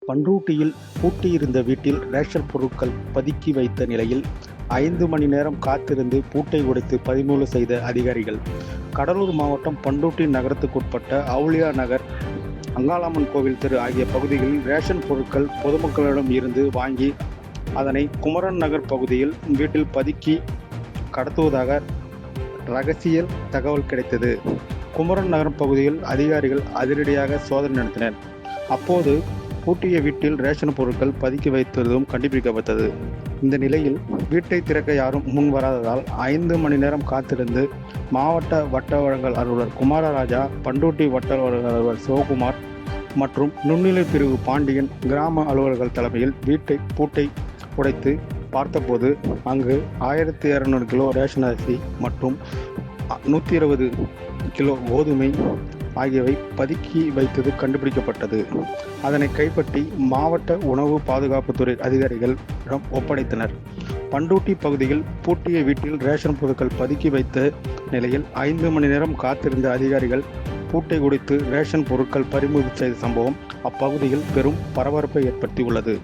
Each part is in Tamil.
பண்ருட்டியில் பூட்டியிருந்த வீட்டில் ரேஷன் பொருட்கள் பதுக்கி வைத்த நிலையில் 5 மணி நேரம் காத்திருந்து பூட்டை உடைத்து பறிமுதல் செய்த அதிகாரிகள். கடலூர் மாவட்டம் பண்ருட்டி நகரத்துக்குட்பட்ட அவுலியா நகர், அங்காளம்மன் கோவில் தெரு ஆகிய பகுதிகளில் ரேஷன் பொருட்கள் பொதுமக்களிடம் இருந்து வாங்கி அதனை குமரன் நகர் பகுதியில் வீட்டில் பதுக்கி கடத்துவதாக ரகசிய தகவல் கிடைத்தது. குமரன் நகர் பகுதியில் அதிகாரிகள் அதிரடியாக சோதனை நடத்தினர். அப்போது பூட்டிய வீட்டில் ரேஷன் பொருட்கள் பதுக்கி வைத்ததும் கண்டுபிடிக்கப்பட்டது. இந்த நிலையில் வீட்டை திறக்க யாரும் முன் வராததால் 5 மணி நேரம் காத்திருந்து மாவட்ட வட்ட வழங்கல் அலுவலர் குமாரராஜா, பண்ருட்டி வட்ட வழங்கல் அலுவலர் சிவகுமார் மற்றும் நுண்ணிலை பிரிவு பாண்டியன் கிராம அலுவலர்கள் தலைமையில் பூட்டை உடைத்து பார்த்தபோது அங்கு 1200 கிலோ ரேஷன் அரிசி மற்றும் 120 கிலோ கோதுமை ஆகியவை பதுக்கி வைத்தது கண்டுபிடிக்கப்பட்டது. அதனை கைப்பற்றி மாவட்ட உணவு பாதுகாப்புத்துறை அதிகாரிகளிடம் ஒப்படைத்தனர். பண்ருட்டி பகுதியில் பூட்டிய வீட்டில் ரேஷன் பொருட்கள் பதுக்கி வைத்த நிலையில் 5 மணி நேரம் காத்திருந்த அதிகாரிகள் பூட்டை உடைத்து ரேஷன் பொருட்கள் பறிமுதல் செய்த சம்பவம் அப்பகுதியில் பெரும் பரபரப்பை ஏற்படுத்தியுள்ளது.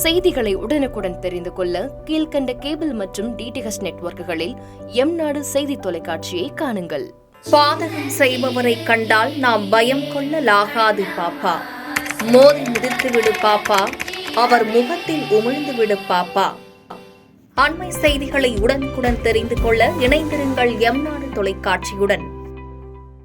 செய்திகளை உடனுக்குடன் தெரிந்து கொள்ள கீழ்கண்ட கேபிள் மற்றும் டிடிஎச் நெட்வொர்க்குகளில் எம்நாடு செய்தி தொலைக்காட்சியை காணுங்கள். பாதகம் செய்பவரை கண்டால் நாம் பயம் கொள்ளலாகாது பாப்பா. மோதி மிதித்துவிடு பாப்பா, அவர் முகத்தில் உமிழ்ந்துவிடு பாப்பா. அண்மை செய்திகளை உடனுக்குடன் தெரிந்து கொள்ள இணைந்திருங்கள் எம்நாடு தொலைக்காட்சியுடன்.